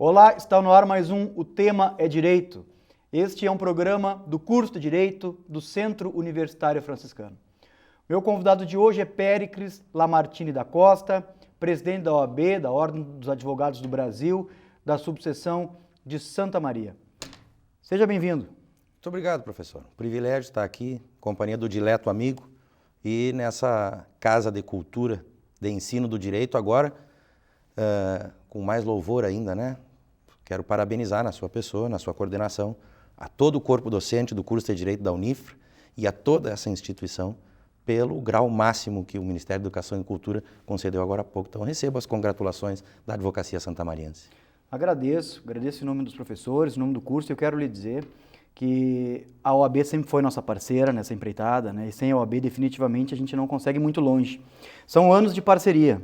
Olá, está no ar mais um O Tema é Direito. Este é um programa do curso de Direito do Centro Universitário Franciscano. Meu convidado de hoje é Péricles Lamartine da Costa, presidente da OAB, da Ordem dos Advogados do Brasil, da subseção de Santa Maria. Seja bem-vindo. Muito obrigado, professor. Privilégio estar aqui, em companhia do dileto amigo e nessa casa de cultura, de ensino do direito, agora com mais louvor ainda, né? Quero parabenizar na sua pessoa, na sua coordenação, a todo o corpo docente do curso de Direito da Unifra e a toda essa instituição pelo grau máximo que o Ministério da Educação e Cultura concedeu agora há pouco. Então, recebo as congratulações da Advocacia Santamariense. Agradeço em nome dos professores, em nome do curso, e eu quero lhe dizer que a OAB sempre foi nossa parceira nessa empreitada, né? E sem a OAB, definitivamente, a gente não consegue ir muito longe. São anos de parceria.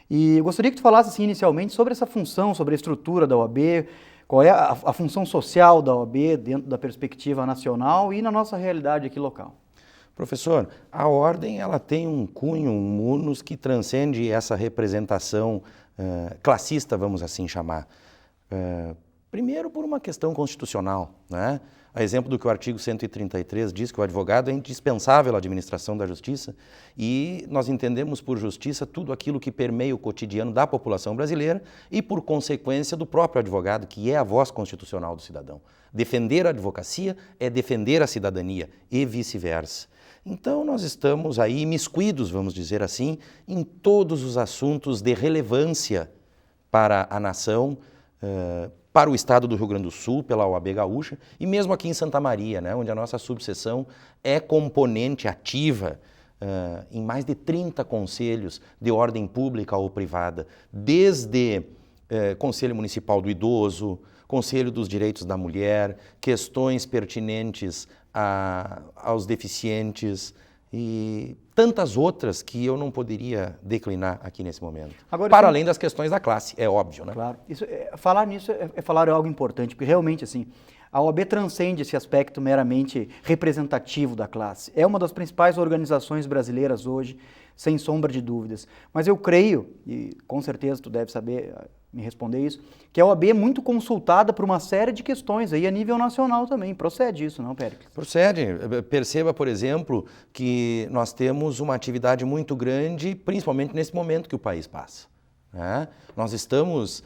E eu gostaria que tu falasse, assim, inicialmente, sobre essa função, sobre a estrutura da OAB, qual é a função social da OAB dentro da perspectiva nacional e na nossa realidade aqui local. Professor, a Ordem ela tem um cunho, um munus que transcende essa representação classista, vamos assim chamar. Primeiro por uma questão constitucional, né? A exemplo do que o artigo 133 diz que o advogado é indispensável à administração da justiça e nós entendemos por justiça tudo aquilo que permeia o cotidiano da população brasileira e por consequência do próprio advogado, que é a voz constitucional do cidadão. Defender a advocacia é defender a cidadania e vice-versa. Então nós estamos aí imiscuídos, vamos dizer assim, em todos os assuntos de relevância para a nação, para o estado do Rio Grande do Sul, pela OAB Gaúcha, e mesmo aqui em Santa Maria, né, onde a nossa subseção é componente ativa em mais de 30 conselhos de ordem pública ou privada, desde Conselho Municipal do Idoso, Conselho dos Direitos da Mulher, questões pertinentes aos deficientes e tantas outras que eu não poderia declinar aqui nesse momento. Agora, para além das questões da classe, é óbvio, né? Claro. Falar nisso é falar algo importante, porque realmente, assim, a OAB transcende esse aspecto meramente representativo da classe. É uma das principais organizações brasileiras hoje, sem sombra de dúvidas. Mas eu creio, e com certeza tu deve saber me responder isso, que a OAB é muito consultada por uma série de questões aí a nível nacional também. Procede isso, não, Péricles? Procede. Perceba, por exemplo, que nós temos uma atividade muito grande, principalmente nesse momento que o país passa, né? Nós estamos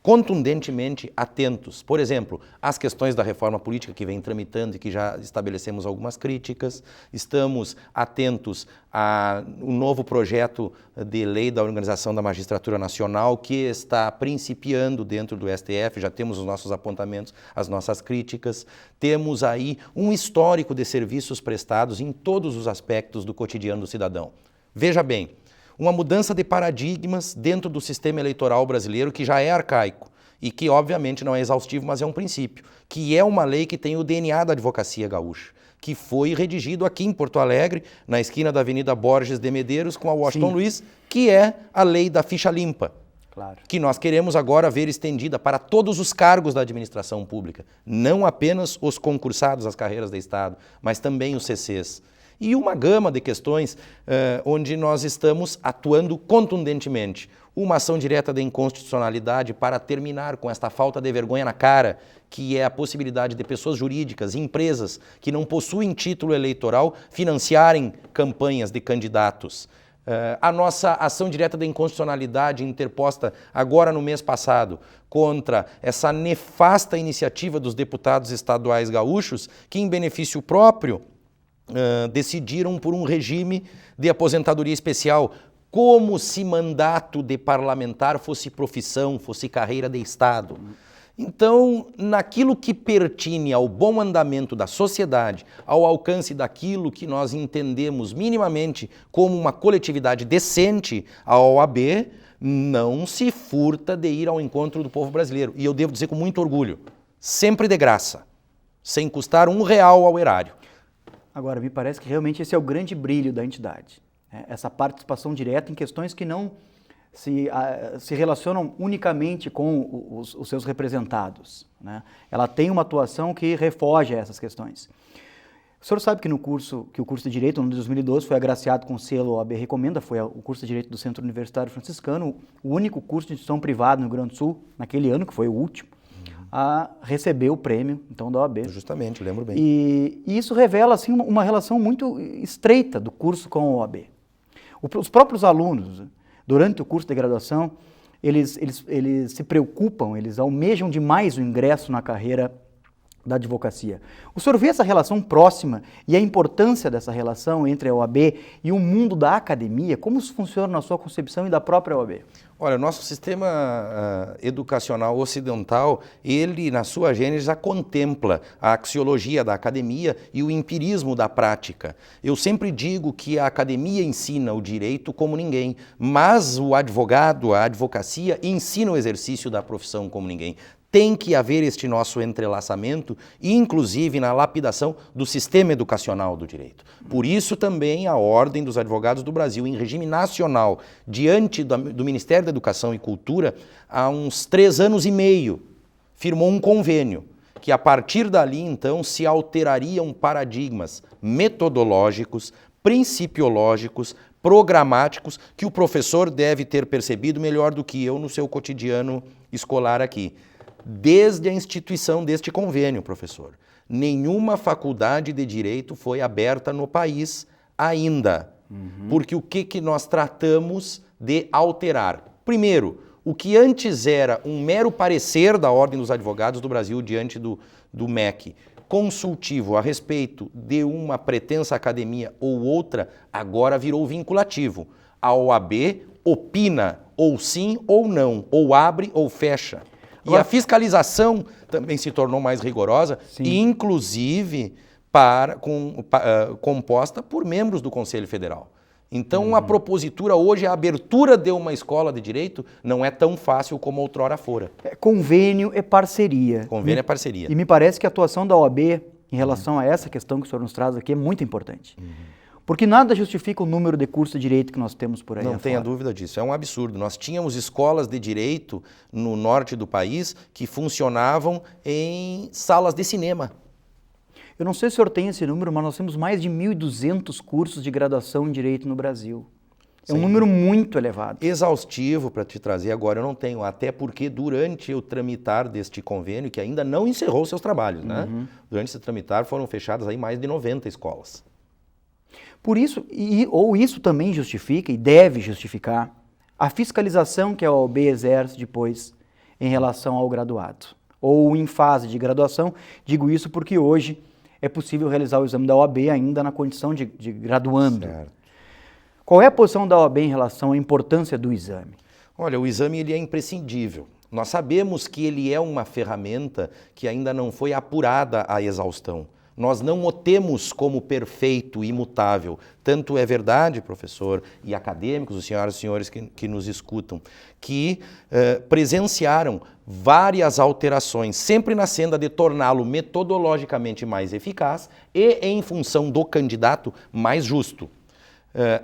contundentemente atentos, por exemplo, às questões da reforma política que vem tramitando e que já estabelecemos algumas críticas, estamos atentos ao novo projeto de lei da Organização da Magistratura Nacional que está principiando dentro do STF, já temos os nossos apontamentos, as nossas críticas, temos aí um histórico de serviços prestados em todos os aspectos do cotidiano do cidadão. Veja bem, uma mudança de paradigmas dentro do sistema eleitoral brasileiro que já é arcaico e que obviamente não é exaustivo, mas é um princípio, que é uma lei que tem o DNA da advocacia gaúcha, que foi redigido aqui em Porto Alegre, na esquina da Avenida Borges de Medeiros com a Washington Luiz, que é a lei da ficha limpa, claro, que nós queremos agora ver estendida para todos os cargos da administração pública, não apenas os concursados às carreiras de Estado, mas também os CCs. E uma gama de questões onde nós estamos atuando contundentemente. Uma ação direta de inconstitucionalidade para terminar com esta falta de vergonha na cara, que é a possibilidade de pessoas jurídicas, empresas que não possuem título eleitoral, financiarem campanhas de candidatos. A nossa ação direta de inconstitucionalidade interposta agora no mês passado contra essa nefasta iniciativa dos deputados estaduais gaúchos, que em benefício próprio decidiram por um regime de aposentadoria especial, como se mandato de parlamentar fosse profissão, fosse carreira de Estado. Então, naquilo que pertine ao bom andamento da sociedade, ao alcance daquilo que nós entendemos minimamente como uma coletividade decente, a OAB não se furta de ir ao encontro do povo brasileiro. E eu devo dizer com muito orgulho, sempre de graça, sem custar R$1 ao erário. Agora, me parece que realmente esse é o grande brilho da entidade, né? Essa participação direta em questões que não se relacionam unicamente com os seus representados, né? Ela tem uma atuação que refoge a essas questões. O senhor sabe que o curso de Direito, no ano de 2012, foi agraciado com o selo OAB Recomenda, foi o curso de Direito do Centro Universitário Franciscano, o único curso de instituição privada no Rio Grande do Sul, naquele ano, que foi o último, a receber o prêmio, então, da OAB. Justamente, lembro bem. E isso revela, assim, uma relação muito estreita do curso com a OAB. Os próprios alunos, durante o curso de graduação, eles se preocupam, eles almejam demais o ingresso na carreira da advocacia. O senhor vê essa relação próxima e a importância dessa relação entre a OAB e o mundo da academia? Como isso funciona na sua concepção e da própria OAB? Olha, o nosso sistema educacional ocidental, ele, na sua gênese, já contempla a axiologia da academia e o empirismo da prática. Eu sempre digo que a academia ensina o direito como ninguém, mas o advogado, a advocacia, ensina o exercício da profissão como ninguém. Tem que haver este nosso entrelaçamento, inclusive na lapidação do sistema educacional do direito. Por isso também a Ordem dos Advogados do Brasil, em regime nacional, diante do Ministério da Educação e Cultura, há uns 3 anos e meio, firmou um convênio, que a partir dali, então, se alterariam paradigmas metodológicos, principiológicos, programáticos, que o professor deve ter percebido melhor do que eu no seu cotidiano escolar aqui. Desde a instituição deste convênio, professor, nenhuma faculdade de direito foi aberta no país ainda. Porque o que nós tratamos de alterar? Primeiro, o que antes era um mero parecer da Ordem dos Advogados do Brasil diante do MEC, consultivo a respeito de uma pretensa academia ou outra, agora virou vinculativo. A OAB opina ou sim ou não, ou abre ou fecha. E a fiscalização também se tornou mais rigorosa, inclusive composta por membros do Conselho Federal. Então, a propositura hoje, a abertura de uma escola de direito, não é tão fácil como outrora fora. Convênio é parceria. Convênio é parceria. E me parece que a atuação da OAB em relação a essa questão que o senhor nos traz aqui é muito importante. Porque nada justifica o número de cursos de direito que nós temos por aí. Não tenha dúvida disso, é um absurdo. Nós tínhamos escolas de direito no norte do país que funcionavam em salas de cinema. Eu não sei se o senhor tem esse número, mas nós temos mais de 1.200 cursos de graduação em direito no Brasil. É um número muito elevado. Exaustivo para te trazer agora, eu não tenho, até porque durante o tramitar deste convênio, que ainda não encerrou seus trabalhos, né? Durante esse tramitar foram fechadas aí mais de 90 escolas. Por isso, ou isso também justifica e deve justificar a fiscalização que a OAB exerce depois em relação ao graduado. Ou em fase de graduação, digo isso porque hoje é possível realizar o exame da OAB ainda na condição de graduando. Certo. Qual é a posição da OAB em relação à importância do exame? Olha, o exame ele é imprescindível. Nós sabemos que ele é uma ferramenta que ainda não foi apurada à exaustão. Nós não o temos como perfeito, imutável. Tanto é verdade, professor, e acadêmicos, os senhoras e senhores que nos escutam, que presenciaram várias alterações, sempre na senda de torná-lo metodologicamente mais eficaz e, em função do candidato, mais justo.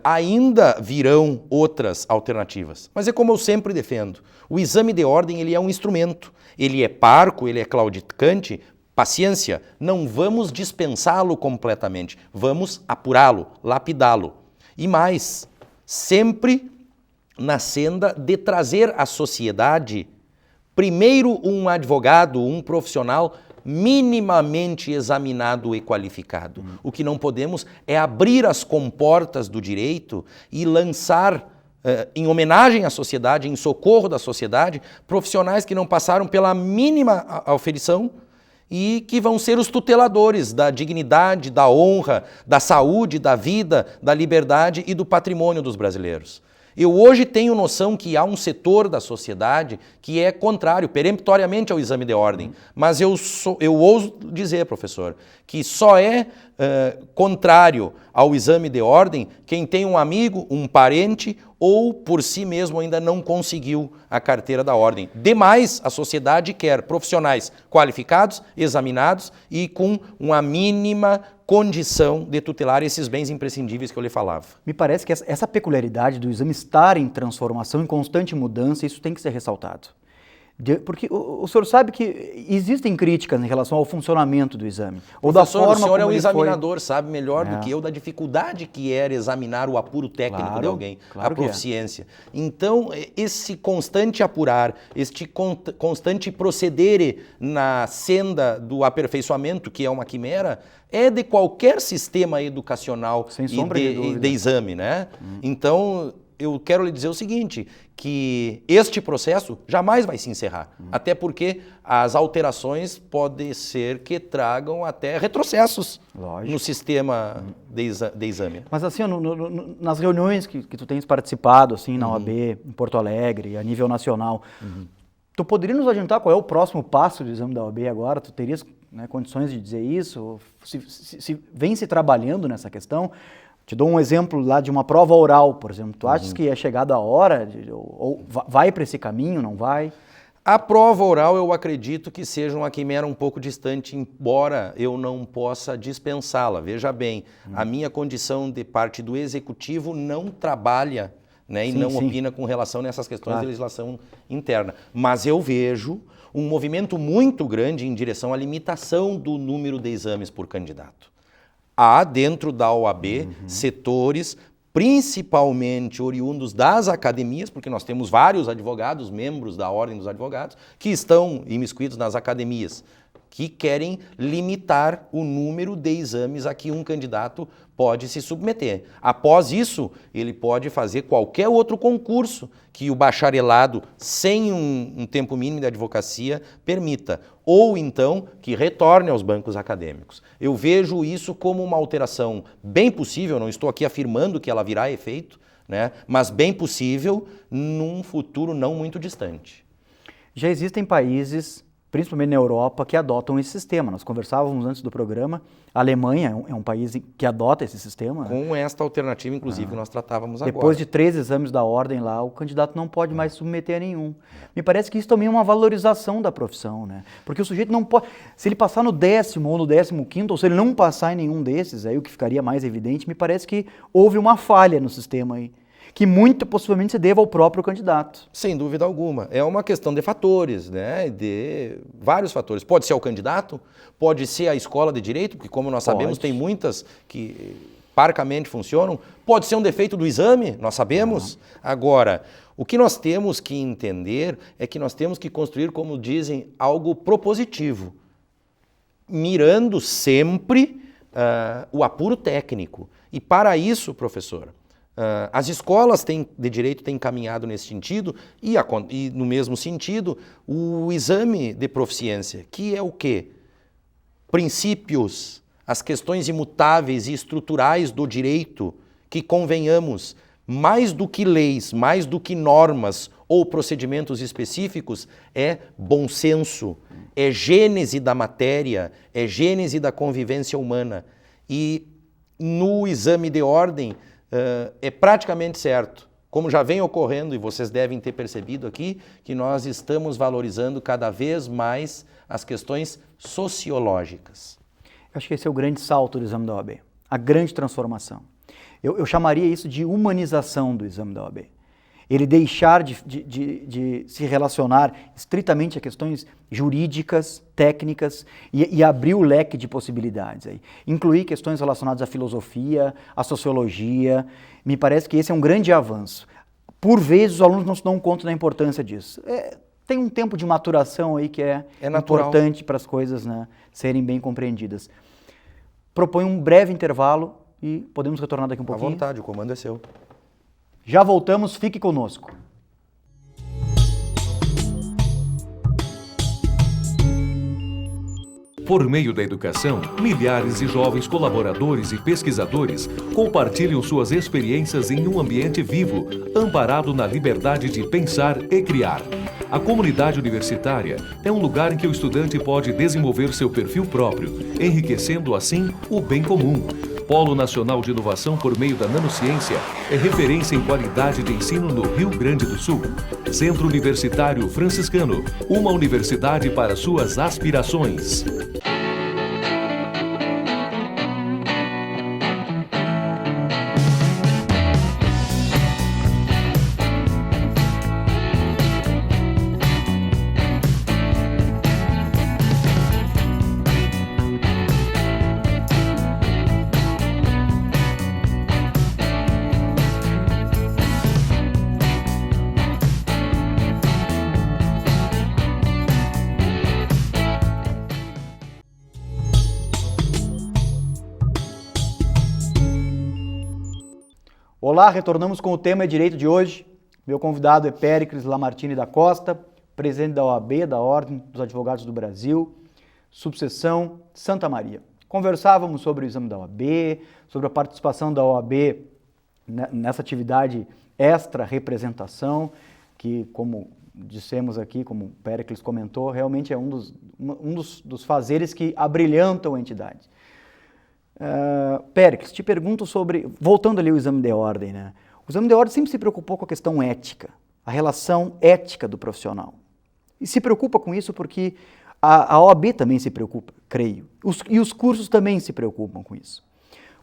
Ainda virão outras alternativas, mas é como eu sempre defendo, o exame de ordem ele é um instrumento, ele é parco, ele é claudicante. Paciência, não vamos dispensá-lo completamente, vamos apurá-lo, lapidá-lo. E mais, sempre na senda de trazer à sociedade, primeiro um advogado, um profissional minimamente examinado e qualificado. O que não podemos é abrir as comportas do direito e lançar, em homenagem à sociedade, em socorro da sociedade, profissionais que não passaram pela mínima aferição, e que vão ser os tuteladores da dignidade, da honra, da saúde, da vida, da liberdade e do patrimônio dos brasileiros. Eu hoje tenho noção que há um setor da sociedade que é contrário, peremptoriamente, ao exame de ordem. Mas eu ouso dizer, professor, que só é contrário ao exame de ordem quem tem um amigo, um parente ou por si mesmo ainda não conseguiu a carteira da ordem. Demais, a sociedade quer profissionais qualificados, examinados e com uma mínima condição de tutelar esses bens imprescindíveis que eu lhe falava. Me parece que essa peculiaridade do exame estar em transformação, em constante mudança, isso tem que ser ressaltado. Porque o senhor sabe que existem críticas em relação ao funcionamento do exame. Ou Professor, da forma o senhor é como um ele examinador, sabe melhor do que eu da dificuldade que era examinar o apuro técnico de alguém, a proficiência. Então, esse constante apurar, este constante proceder na senda do aperfeiçoamento, que é uma quimera, é de qualquer sistema educacional e de exame, né? Então, eu quero lhe dizer o seguinte, que este processo jamais vai se encerrar, até porque as alterações podem ser que tragam até retrocessos no sistema de exame. Mas assim, nas reuniões que tu tens participado assim, na OAB, em Porto Alegre, a nível nacional, tu poderia nos adiantar qual é o próximo passo do exame da OAB agora? Tu terias, né, condições de dizer isso? Se vem se trabalhando nessa questão? Te dou um exemplo lá de uma prova oral, por exemplo. Tu achas que é chegada a hora? Ou vai para esse caminho, não vai? A prova oral eu acredito que seja uma quimera um pouco distante, embora eu não possa dispensá-la. Veja bem, a minha condição de parte do executivo não trabalha, né, e não opina com relação nessas questões de legislação interna. Mas eu vejo um movimento muito grande em direção à limitação do número de exames por candidato. Há dentro da OAB setores, principalmente oriundos das academias, porque nós temos vários advogados, membros da Ordem dos Advogados, que estão imiscuídos nas academias, que querem limitar o número de exames a que um candidato pode se submeter. Após isso, ele pode fazer qualquer outro concurso que o bacharelado, sem um tempo mínimo de advocacia, permita. Ou então, que retorne aos bancos acadêmicos. Eu vejo isso como uma alteração bem possível, não estou aqui afirmando que ela virá a efeito, né, mas bem possível num futuro não muito distante. Já existem países, principalmente na Europa, que adotam esse sistema. Nós conversávamos antes do programa, a Alemanha é um país que adota esse sistema. Com esta alternativa, inclusive, que nós tratávamos agora. Depois de 3 exames da ordem lá, o candidato não pode mais submeter a nenhum. Me parece que isso também é uma valorização da profissão, né? Porque o sujeito não pode... Se ele passar no 10º ou no 15º, ou se ele não passar em nenhum desses, aí o que ficaria mais evidente, me parece que houve uma falha no sistema aí, que muito possivelmente se deva ao próprio candidato. Sem dúvida alguma. É uma questão de fatores, né? De vários fatores. Pode ser o candidato, pode ser a escola de direito, porque como nós sabemos, tem muitas que parcamente funcionam. Pode ser um defeito do exame, nós sabemos. Agora, o que nós temos que entender é que nós temos que construir, como dizem, algo propositivo, mirando sempre o apuro técnico. E para isso, professor, as escolas de direito têm caminhado nesse sentido e no mesmo sentido, o exame de proficiência, que é o quê? Princípios, as questões imutáveis e estruturais do direito, que convenhamos, mais do que leis, mais do que normas ou procedimentos específicos, é bom senso, é gênese da matéria, é gênese da convivência humana. E no exame de ordem, é praticamente certo, como já vem ocorrendo, e vocês devem ter percebido aqui, que nós estamos valorizando cada vez mais as questões sociológicas. Eu acho que esse é o grande salto do exame da OAB, a grande transformação. Eu chamaria isso de humanização do exame da OAB. Ele deixar de se relacionar estritamente a questões jurídicas, técnicas e abrir o leque de possibilidades. Aí. Incluir questões relacionadas à filosofia, à sociologia. Me parece que esse é um grande avanço. Por vezes os alunos não se dão conta da importância disso. Tem um tempo de maturação aí que é importante para as coisas, né, serem bem compreendidas. Proponho um breve intervalo e podemos retornar daqui um pouquinho? À vontade, o comando é seu. Já voltamos, fique conosco. Por meio da educação, milhares de jovens colaboradores e pesquisadores compartilham suas experiências em um ambiente vivo, amparado na liberdade de pensar e criar. A comunidade universitária é um lugar em que o estudante pode desenvolver seu perfil próprio, enriquecendo assim o bem comum. Polo Nacional de Inovação por meio da Nanociência é referência em qualidade de ensino no Rio Grande do Sul. Centro Universitário Franciscano, uma universidade para suas aspirações. Olá, retornamos com o tema Direito de hoje. Meu convidado é Péricles Lamartine da Costa, presidente da OAB, da Ordem dos Advogados do Brasil, subseção Santa Maria. Conversávamos sobre o exame da OAB, sobre a participação da OAB nessa atividade extra-representação, que, como dissemos aqui, como o Péricles comentou, realmente é um dos fazeres que abrilhantam a entidade. Péricles, te pergunto sobre, voltando ali ao exame de ordem, né? O exame de ordem sempre se preocupou com a questão ética, a relação ética do profissional. E se preocupa com isso porque a OAB também se preocupa, creio. E os cursos também se preocupam com isso.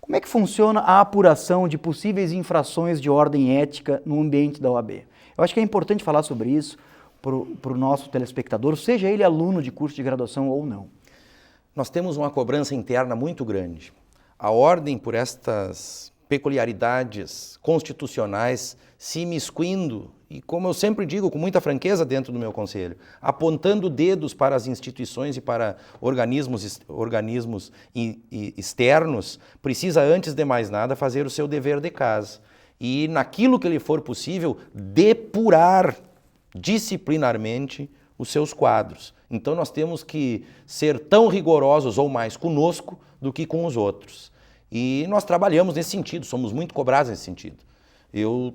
Como é que funciona a apuração de possíveis infrações de ordem ética no ambiente da OAB? Eu acho que é importante falar sobre isso para o nosso telespectador, seja ele aluno de curso de graduação ou não. Nós temos uma cobrança interna muito grande. A ordem, por estas peculiaridades constitucionais, se imiscuindo, e como eu sempre digo com muita franqueza dentro do meu conselho, apontando dedos para as instituições e para organismos externos, precisa, antes de mais nada, fazer o seu dever de casa. E, naquilo que lhe for possível, depurar disciplinarmente os seus quadros. Então, nós temos que ser tão rigorosos ou mais conosco do que com os outros. E nós trabalhamos nesse sentido, somos muito cobrados nesse sentido. Eu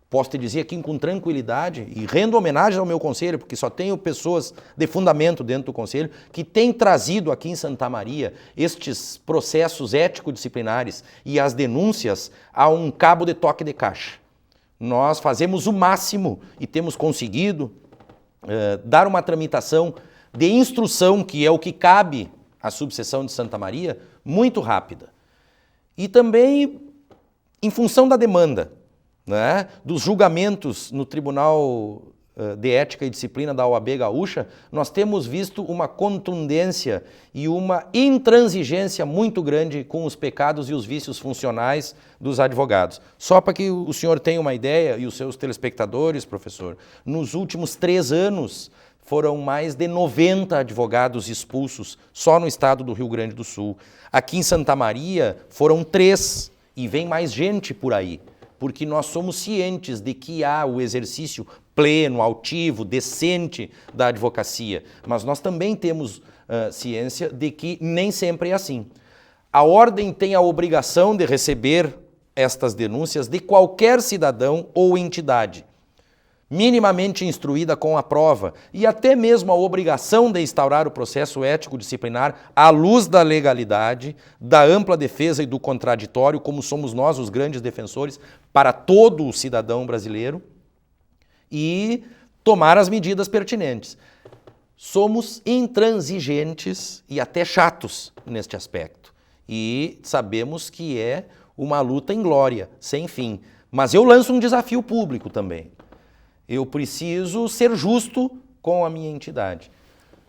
posso te dizer aqui com tranquilidade, e rendo homenagem ao meu conselho, porque só tenho pessoas de fundamento dentro do conselho, que têm trazido aqui em Santa Maria estes processos ético-disciplinares e as denúncias a um cabo de toque de caixa. Nós fazemos o máximo e temos conseguido dar uma tramitação de instrução, que é o que cabe à subseção de Santa Maria, muito rápida. E também em função da demanda, né, dos julgamentos no Tribunal de Ética e Disciplina da OAB Gaúcha, nós temos visto uma contundência e uma intransigência muito grande com os pecados e os vícios funcionais dos advogados. Só para que o senhor tenha uma ideia, e os seus telespectadores, professor, nos últimos 3 anos foram mais de 90 advogados expulsos só no estado do Rio Grande do Sul. Aqui em Santa Maria foram 3 e vem mais gente por aí, porque nós somos cientes de que há o exercício pleno, altivo, decente da advocacia, mas nós também temos ciência de que nem sempre é assim. A ordem tem a obrigação de receber estas denúncias de qualquer cidadão ou entidade, minimamente instruída com a prova, e até mesmo a obrigação de instaurar o processo ético-disciplinar à luz da legalidade, da ampla defesa e do contraditório, como somos nós os grandes defensores para todo o cidadão brasileiro, e tomar as medidas pertinentes. Somos intransigentes e até chatos neste aspecto, e sabemos que é uma luta inglória, sem fim. Mas eu lanço um desafio público também. Eu preciso ser justo com a minha entidade.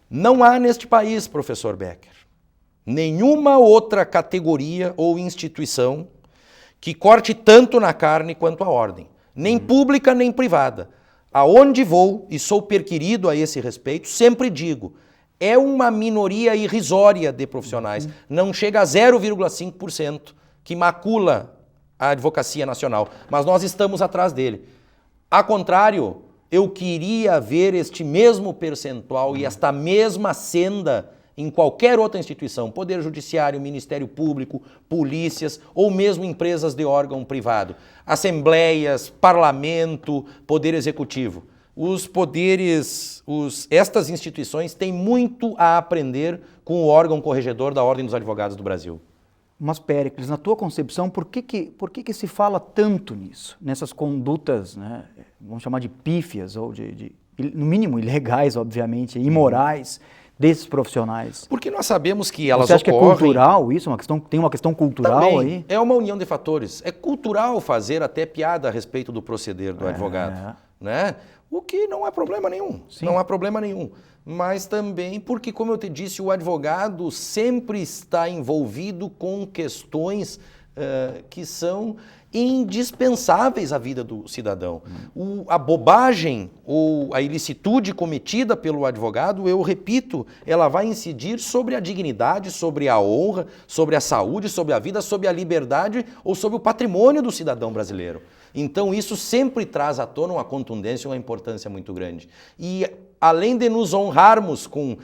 Não há neste país, professor Becker, nenhuma outra categoria ou instituição que corte tanto na carne quanto a ordem, nem pública nem privada. Aonde vou, e sou perquirido a esse respeito, sempre digo, é uma minoria irrisória de profissionais, não chega a 0,5% que macula a advocacia nacional, mas nós estamos atrás dele. A contrário, eu queria ver este mesmo percentual e esta mesma senda em qualquer outra instituição, Poder Judiciário, Ministério Público, polícias ou mesmo empresas de órgão privado, assembleias, parlamento, Poder Executivo. Os poderes, estas instituições têm muito a aprender com o órgão corregedor da Ordem dos Advogados do Brasil. Mas, Péricles, na tua concepção, por que se fala tanto nisso? Nessas condutas, né, vamos chamar de pífias, ou no mínimo ilegais, obviamente, imorais, desses profissionais? Porque nós sabemos que elas Você acha ocorrem... que é cultural isso? Tem uma questão cultural também, aí? É uma união de fatores. É cultural fazer até piada a respeito do proceder do advogado, né? O que não há problema nenhum. Sim. Não há problema nenhum. Mas também porque, como eu te disse, o advogado sempre está envolvido com questões que são indispensáveis à vida do cidadão. A bobagem ou a ilicitude cometida pelo advogado, eu repito, ela vai incidir sobre a dignidade, sobre a honra, sobre a saúde, sobre a vida, sobre a liberdade ou sobre o patrimônio do cidadão brasileiro. Então isso sempre traz à tona uma contundência e uma importância muito grande. E além de nos honrarmos com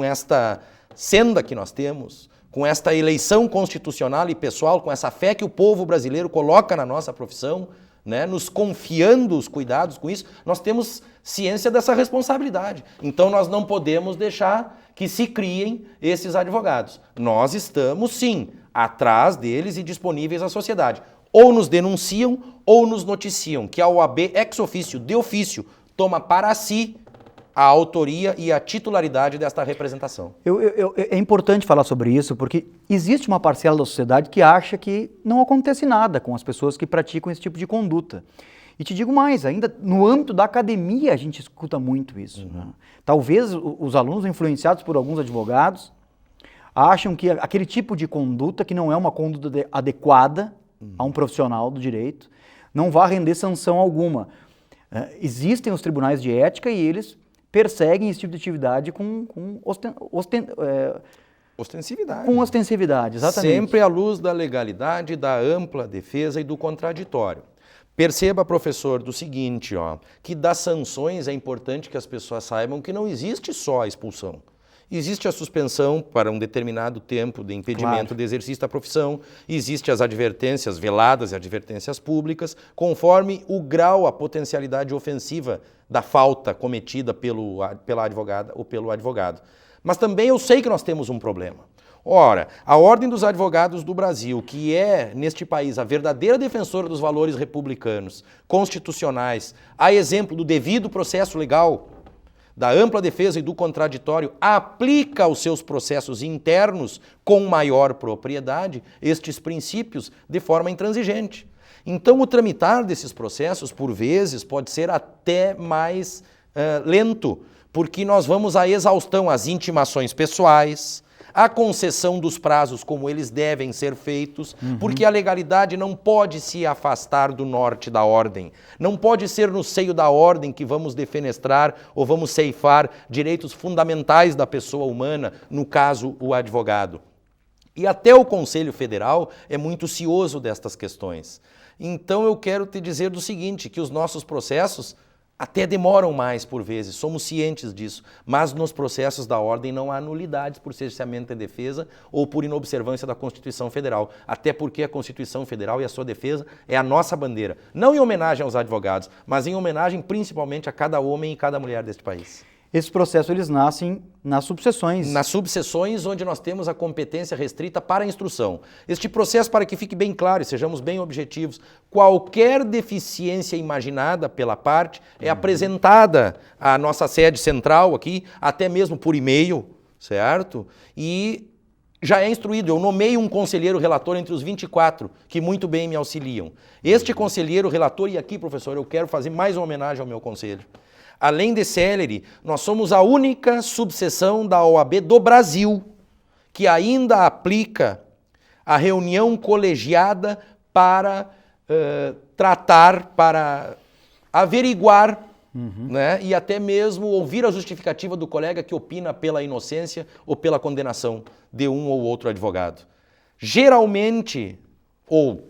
esta senda que nós temos, com esta eleição constitucional e pessoal, com essa fé que o povo brasileiro coloca na nossa profissão, né, nos confiando os cuidados com isso, nós temos ciência dessa responsabilidade. Então nós não podemos deixar que se criem esses advogados. Nós estamos, sim, atrás deles e disponíveis à sociedade. Ou nos denunciam ou nos noticiam que a OAB, ex officio, de ofício, toma para si a autoria e a titularidade desta representação. É importante falar sobre isso, porque existe uma parcela da sociedade que acha que não acontece nada com as pessoas que praticam esse tipo de conduta. E te digo mais, ainda no âmbito da academia a gente escuta muito isso. Né? Talvez os alunos, influenciados por alguns advogados, acham que aquele tipo de conduta, que não é uma conduta adequada a um profissional do direito, não vai render sanção alguma. Existem os tribunais de ética e eles perseguem esse tipo de atividade com ostensividade. Com ostensividade, exatamente. Sempre à luz da legalidade, da ampla defesa e do contraditório. Perceba, professor, do seguinte, que das sanções é importante que as pessoas saibam que não existe só a expulsão. Existe a suspensão para um determinado tempo de impedimento de exercício da profissão, existe as advertências veladas e advertências públicas, conforme o grau, a potencialidade ofensiva da falta cometida pela advogada ou pelo advogado. Mas também eu sei que nós temos um problema. Ora, a Ordem dos Advogados do Brasil, que é, neste país, a verdadeira defensora dos valores republicanos, constitucionais, a exemplo do devido processo legal, da ampla defesa e do contraditório, aplica aos seus processos internos com maior propriedade estes princípios de forma intransigente. Então, o tramitar desses processos, por vezes, pode ser até mais lento, porque nós vamos à exaustão, às intimações pessoais, a concessão dos prazos como eles devem ser feitos, porque a legalidade não pode se afastar do norte da ordem. Não pode ser no seio da ordem que vamos defenestrar ou vamos ceifar direitos fundamentais da pessoa humana, no caso, o advogado. E até o Conselho Federal é muito cioso destas questões. Então eu quero te dizer do seguinte, que os nossos processos até demoram mais por vezes, somos cientes disso, mas nos processos da ordem não há nulidades por cerceamento de defesa ou por inobservância da Constituição Federal, até porque a Constituição Federal e a sua defesa é a nossa bandeira, não em homenagem aos advogados, mas em homenagem principalmente a cada homem e cada mulher deste país. Esses processos, eles nascem nas subseções. Nas subseções onde nós temos a competência restrita para a instrução. Este processo, para que fique bem claro e sejamos bem objetivos, qualquer deficiência imaginada pela parte é apresentada à nossa sede central aqui, até mesmo por e-mail, certo? E já é instruído. Eu nomeio um conselheiro relator entre os 24 que muito bem me auxiliam. Este conselheiro relator, e aqui, professor, eu quero fazer mais uma homenagem ao meu conselho. Além de célere, nós somos a única subseção da OAB do Brasil que ainda aplica a reunião colegiada para tratar, para averiguar, né, e até mesmo ouvir a justificativa do colega que opina pela inocência ou pela condenação de um ou outro advogado. Geralmente, ou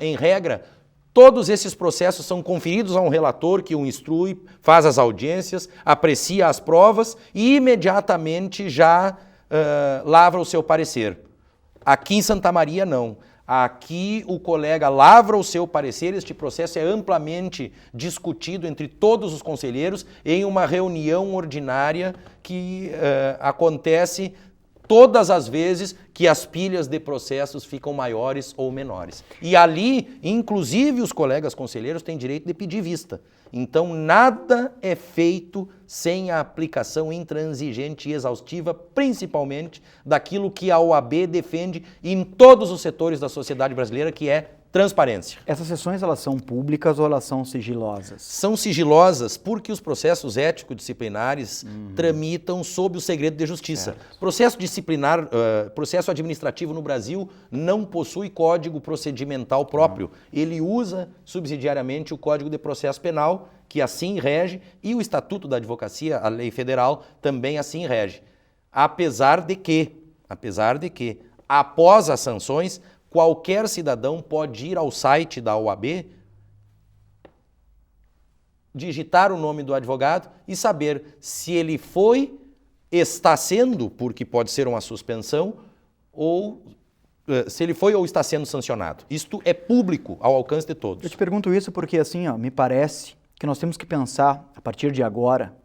em regra, todos esses processos são conferidos a um relator que o instrui, faz as audiências, aprecia as provas e imediatamente já lavra o seu parecer. Aqui em Santa Maria, não. Aqui o colega lavra o seu parecer, este processo é amplamente discutido entre todos os conselheiros em uma reunião ordinária que acontece todas as vezes que as pilhas de processos ficam maiores ou menores. E ali, inclusive, os colegas conselheiros têm direito de pedir vista. Então, nada é feito sem a aplicação intransigente e exaustiva, principalmente daquilo que a OAB defende em todos os setores da sociedade brasileira, que é transparência. Essas sessões, elas são públicas ou elas são sigilosas? São sigilosas porque os processos ético-disciplinares tramitam sob o segredo de justiça. Certo. Processo disciplinar, processo administrativo no Brasil não possui código procedimental próprio. Ele usa subsidiariamente o Código de Processo Penal, que assim rege, e o Estatuto da Advocacia, a lei federal, também assim rege. Apesar de que, após as sanções, qualquer cidadão pode ir ao site da OAB, digitar o nome do advogado e saber se ele está sendo, porque pode ser uma suspensão, ou se ele foi ou está sendo sancionado. Isto é público, ao alcance de todos. Eu te pergunto isso porque, assim, me parece que nós temos que pensar, a partir de agora,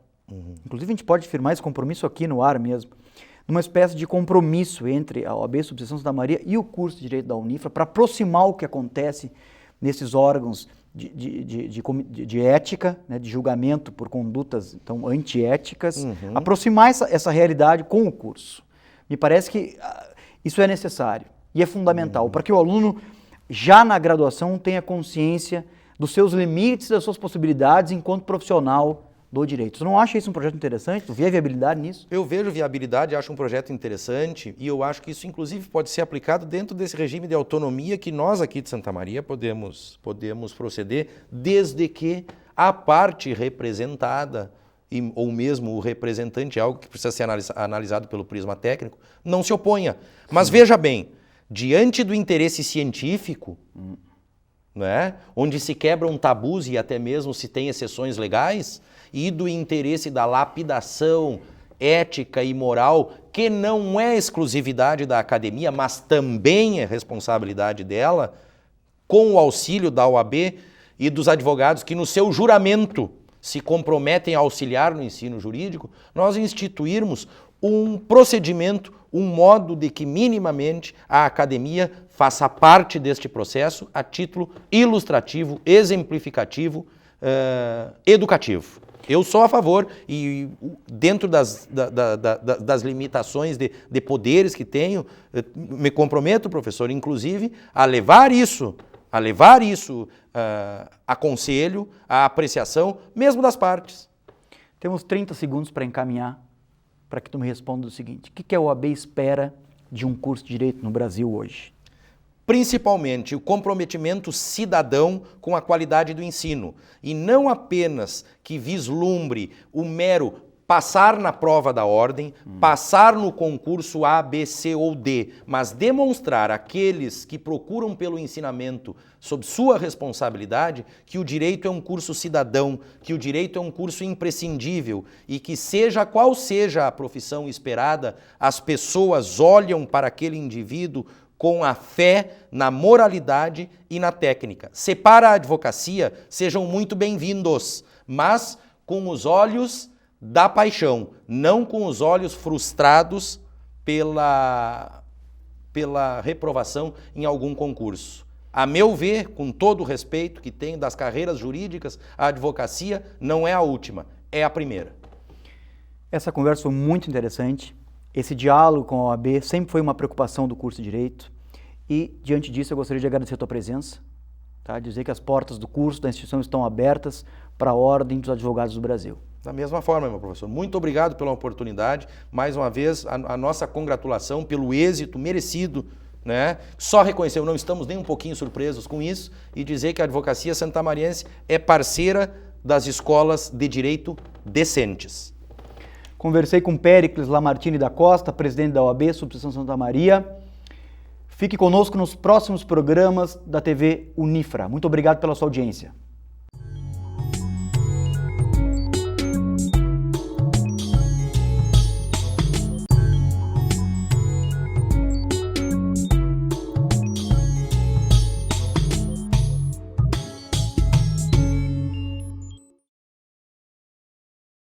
inclusive a gente pode firmar esse compromisso aqui no ar mesmo, numa espécie de compromisso entre a OAB Subseção Santa Maria e o curso de Direito da Unifra para aproximar o que acontece nesses órgãos de ética, né, de julgamento por condutas então, antiéticas, aproximar essa realidade com o curso. Me parece que isso é necessário e é fundamental para que o aluno, já na graduação, tenha consciência dos seus limites, das suas possibilidades enquanto profissional do direito. Tu não acha isso um projeto interessante? Tu vê a viabilidade nisso? Eu vejo viabilidade, acho um projeto interessante e eu acho que isso inclusive pode ser aplicado dentro desse regime de autonomia que nós aqui de Santa Maria podemos proceder, desde que a parte representada ou mesmo o representante, algo que precisa ser analisado pelo prisma técnico, não se oponha. Mas veja bem, diante do interesse científico, né, onde se quebram tabus e até mesmo se tem exceções legais, e do interesse da lapidação ética e moral, que não é exclusividade da academia, mas também é responsabilidade dela, com o auxílio da OAB e dos advogados que no seu juramento se comprometem a auxiliar no ensino jurídico, nós instituirmos um procedimento, um modo de que minimamente a academia faça parte deste processo a título ilustrativo, exemplificativo, educativo. Eu sou a favor e dentro das limitações de poderes que tenho, me comprometo, professor, inclusive, a levar isso a conselho, a apreciação, mesmo das partes. Temos 30 segundos para encaminhar, para que tu me responda o seguinte: o que a OAB espera de um curso de Direito no Brasil hoje? Principalmente o comprometimento cidadão com a qualidade do ensino. E não apenas que vislumbre o mero passar na prova da ordem, passar no concurso A, B, C ou D, mas demonstrar àqueles que procuram pelo ensinamento, sob sua responsabilidade, que o direito é um curso cidadão, que o direito é um curso imprescindível e que seja qual seja a profissão esperada, as pessoas olham para aquele indivíduo com a fé na moralidade e na técnica. Se para a advocacia, sejam muito bem-vindos, mas com os olhos da paixão, não com os olhos frustrados pela reprovação em algum concurso. A meu ver, com todo o respeito que tenho das carreiras jurídicas, a advocacia não é a última, é a primeira. Essa conversa foi muito interessante. Esse diálogo com a OAB sempre foi uma preocupação do curso de Direito e, diante disso, eu gostaria de agradecer a tua presença, tá? Dizer que as portas do curso, da instituição, estão abertas para a ordem dos advogados do Brasil. Da mesma forma, meu professor. Muito obrigado pela oportunidade. Mais uma vez, a nossa congratulação pelo êxito merecido, né? Só reconhecer, não estamos nem um pouquinho surpresos com isso e dizer que a advocacia santamariense é parceira das escolas de direito decentes. Conversei com Péricles Lamartine da Costa, presidente da OAB, Subseção Santa Maria. Fique conosco nos próximos programas da TV Unifra. Muito obrigado pela sua audiência.